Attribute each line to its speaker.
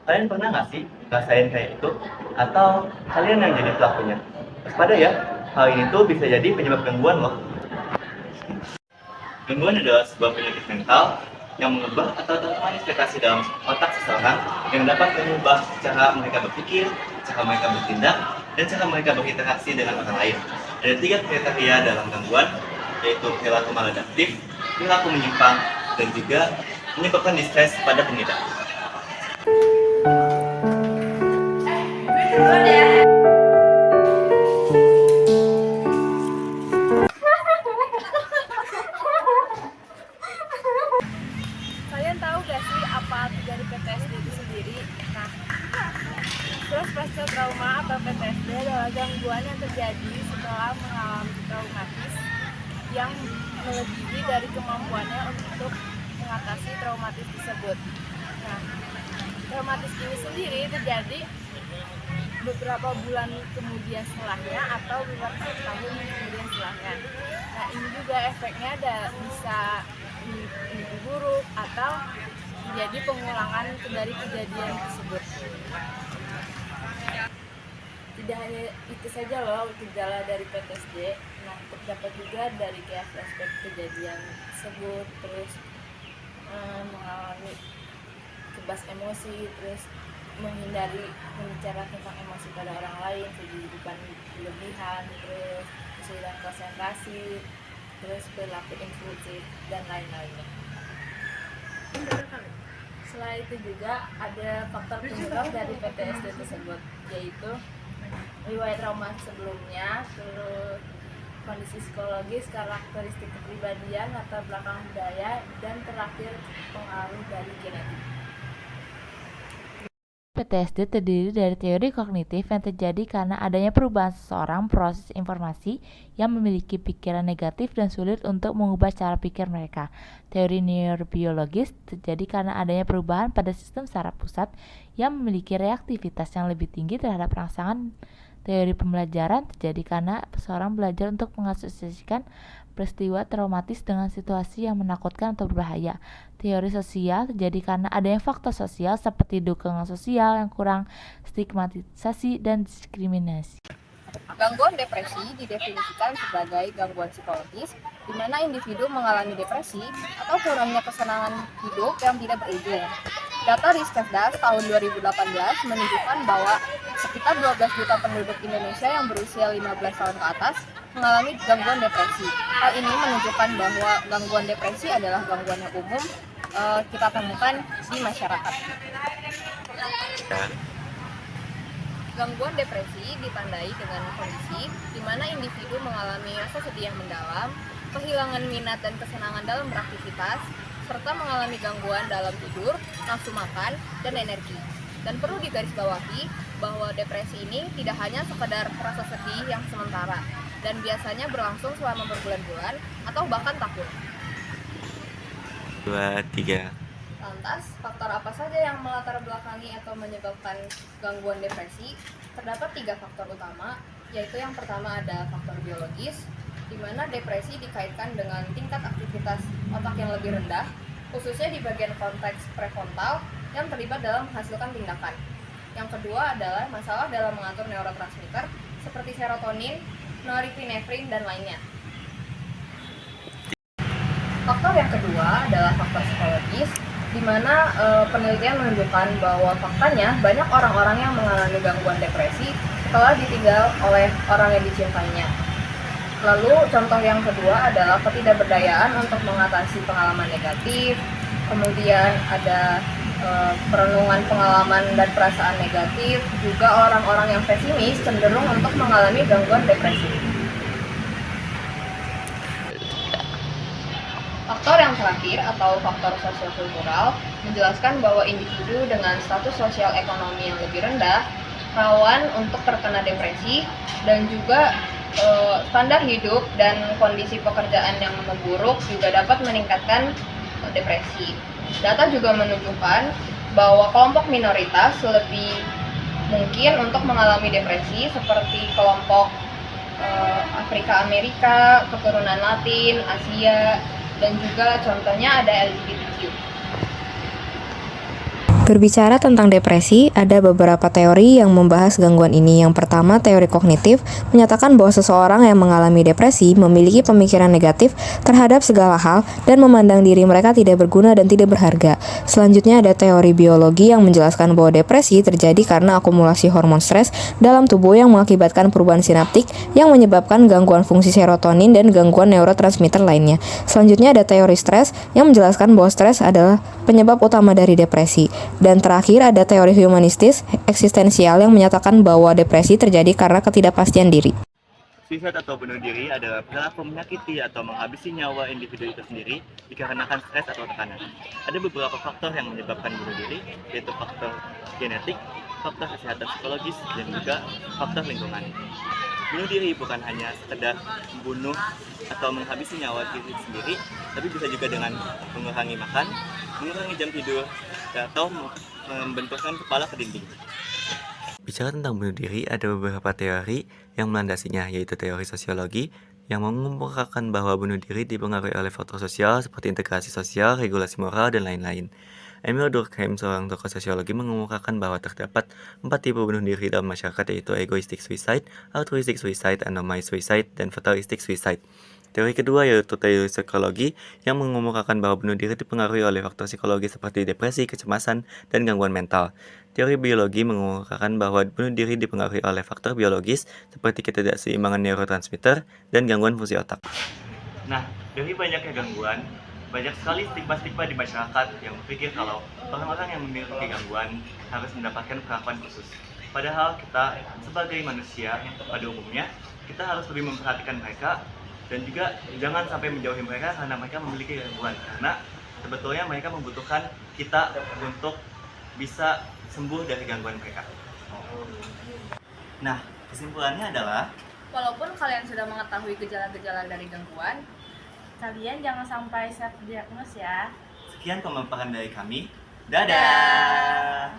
Speaker 1: Kalian pernah nggak sih ngerasain kayak itu? Atau kalian yang jadi pelakunya? Waspada ya, hal ini tuh bisa jadi penyebab gangguan loh. Gangguan adalah sebuah penyakit mental yang mengubah atau termanifestasi dalam otak seseorang yang dapat mengubah cara mereka berpikir, cara mereka bertindak, dan cara mereka berinteraksi dengan orang lain. Ada tiga kriteria dalam gangguan, yaitu perilaku maladaptif, perilaku menyimpang, dan juga menyebabkan distres pada pengidap.
Speaker 2: Kalian tahu gak sih apa arti dari PTSD itu sendiri? Nah, stres pasca trauma atau PTSD adalah gangguan yang terjadi setelah mengalami traumatis yang melebihi dari kemampuannya untuk mengatasi traumatis tersebut. Nah, traumatis ini sendiri terjadi beberapa bulan kemudian setelahnya atau beberapa tahun kemudian setelahnya. Nah, ini juga efeknya bisa mimpi buruk atau menjadi pengulangan dari kejadian tersebut. Tidak hanya itu saja loh gejala dari PTSD. Nah, terdapat juga dari kayak flashback kejadian tersebut, terus mengalami kebas emosi, terus menghindari berbicara tentang emosi pada orang lain, kehidupan berlebihan, terus kesulitan konsentrasi, terus perilaku impulsif dan lain-lainnya. Selain itu juga ada faktor penyebab dari PTSD tersebut, yaitu riwayat trauma sebelumnya, terus kondisi psikologis, karakteristik kepribadian, latar belakang budaya, dan terakhir pengaruh dari genetik.
Speaker 3: PTSD terdiri dari teori kognitif yang terjadi karena adanya perubahan seseorang proses informasi yang memiliki pikiran negatif dan sulit untuk mengubah cara pikir mereka. Teori neurobiologis terjadi karena adanya perubahan pada sistem saraf pusat yang memiliki reaktivitas yang lebih tinggi terhadap rangsangan. Teori pembelajaran terjadi karena seseorang belajar untuk mengasosiasikan peristiwa traumatis dengan situasi yang menakutkan atau berbahaya. Teori sosial terjadi karena adanya faktor sosial seperti dukungan sosial yang kurang, stigmatisasi, dan diskriminasi.
Speaker 2: Gangguan depresi didefinisikan sebagai gangguan psikologis di mana individu mengalami depresi atau kurangnya kesenangan hidup yang tidak berizin. Data Riskesdas tahun 2018 menunjukkan bahwa sekitar 12 juta penduduk Indonesia yang berusia 15 tahun ke atas mengalami gangguan depresi. Hal ini menunjukkan bahwa gangguan depresi adalah gangguan yang umum kita temukan di masyarakat. Gangguan depresi ditandai dengan kondisi di mana individu mengalami rasa sedih yang mendalam, kehilangan minat dan kesenangan dalam beraktivitas, serta mengalami gangguan dalam tidur, nafsu makan, dan energi. Dan perlu digarisbawahi bahwa depresi ini tidak hanya sekedar rasa sedih yang sementara, dan biasanya berlangsung selama berbulan-bulan atau bahkan tahun.
Speaker 1: 2, 3.
Speaker 2: Lantas, faktor apa saja yang melatar belakangi atau menyebabkan gangguan depresi? Terdapat 3 faktor utama, yaitu yang pertama ada faktor biologis, di mana depresi dikaitkan dengan tingkat aktivitas otak yang lebih rendah, khususnya di bagian korteks prefrontal yang terlibat dalam menghasilkan tindakan. Yang kedua adalah masalah dalam mengatur neurotransmitter seperti serotonin, norepinefrin, dan lainnya. Faktor yang kedua adalah faktor psikologis, di mana penelitian menunjukkan bahwa faktanya banyak orang-orang yang mengalami gangguan depresi setelah ditinggal oleh orang yang dicintainya. Lalu contoh yang kedua adalah ketidakberdayaan untuk mengatasi pengalaman negatif, kemudian ada perenungan pengalaman dan perasaan negatif, juga orang-orang yang pesimis cenderung untuk mengalami gangguan depresi. Faktor yang terakhir atau faktor sosial-kultural menjelaskan bahwa individu dengan status sosial ekonomi yang lebih rendah rawan untuk terkena depresi, dan juga standar hidup dan kondisi pekerjaan yang memburuk juga dapat meningkatkan depresi. Data juga menunjukkan bahwa kelompok minoritas lebih mungkin untuk mengalami depresi seperti kelompok Afrika Amerika, keturunan Latin, Asia, dan juga contohnya ada LGBTQ.
Speaker 4: Berbicara tentang depresi, ada beberapa teori yang membahas gangguan ini. Yang pertama, teori kognitif menyatakan bahwa seseorang yang mengalami depresi memiliki pemikiran negatif terhadap segala hal dan memandang diri mereka tidak berguna dan tidak berharga. Selanjutnya ada teori biologi yang menjelaskan bahwa depresi terjadi karena akumulasi hormon stres dalam tubuh yang mengakibatkan perubahan sinaptik yang menyebabkan gangguan fungsi serotonin dan gangguan neurotransmitter lainnya. Selanjutnya ada teori stres yang menjelaskan bahwa stres adalah penyebab utama dari depresi. Dan terakhir ada teori humanistis eksistensial yang menyatakan bahwa depresi terjadi karena ketidakpastian diri.
Speaker 1: Suicide atau bunuh diri adalah perilaku menyakiti atau menghabisi nyawa individu itu sendiri dikarenakan stres atau tekanan. Ada beberapa faktor yang menyebabkan bunuh diri, yaitu faktor genetik, faktor kesehatan psikologis, dan juga faktor lingkungan. Bunuh diri bukan hanya sekedar membunuh atau menghabisi nyawa diri sendiri, tapi bisa juga dengan mengurangi makan, mengurangi jam tidur, atau membenturkan kepala ke dinding. Bicara tentang bunuh diri, ada beberapa teori yang melandasinya, yaitu teori sosiologi yang mengemukakan bahwa bunuh diri dipengaruhi oleh faktor sosial seperti integrasi sosial, regulasi moral, dan lain-lain. Emil Durkheim, seorang tokoh sosiologi, mengemukakan bahwa terdapat 4 tipe bunuh diri dalam masyarakat, yaitu egoistic suicide, altruistic suicide, anomized suicide, dan fatalistic suicide. Teori kedua yaitu teori psikologi yang mengemukakan bahwa bunuh diri dipengaruhi oleh faktor psikologi seperti depresi, kecemasan, dan gangguan mental. Teori biologi mengemukakan bahwa bunuh diri dipengaruhi oleh faktor biologis seperti ketidakseimbangan neurotransmitter dan gangguan fungsi otak. Nah, dari banyaknya gangguan, banyak sekali stigma-stigma di masyarakat yang berpikir kalau orang-orang yang memiliki gangguan harus mendapatkan perlakuan khusus. Padahal kita sebagai manusia pada umumnya, kita harus lebih memperhatikan mereka dan juga jangan sampai menjauhi mereka karena mereka memiliki gangguan, karena sebetulnya mereka membutuhkan kita untuk bisa sembuh dari gangguan mereka. Nah, kesimpulannya adalah
Speaker 2: Walaupun kalian sudah mengetahui gejala-gejala dari gangguan, kalian jangan sampai self-diagnose ya.
Speaker 1: sekian pemaparan dari kami. Dadah!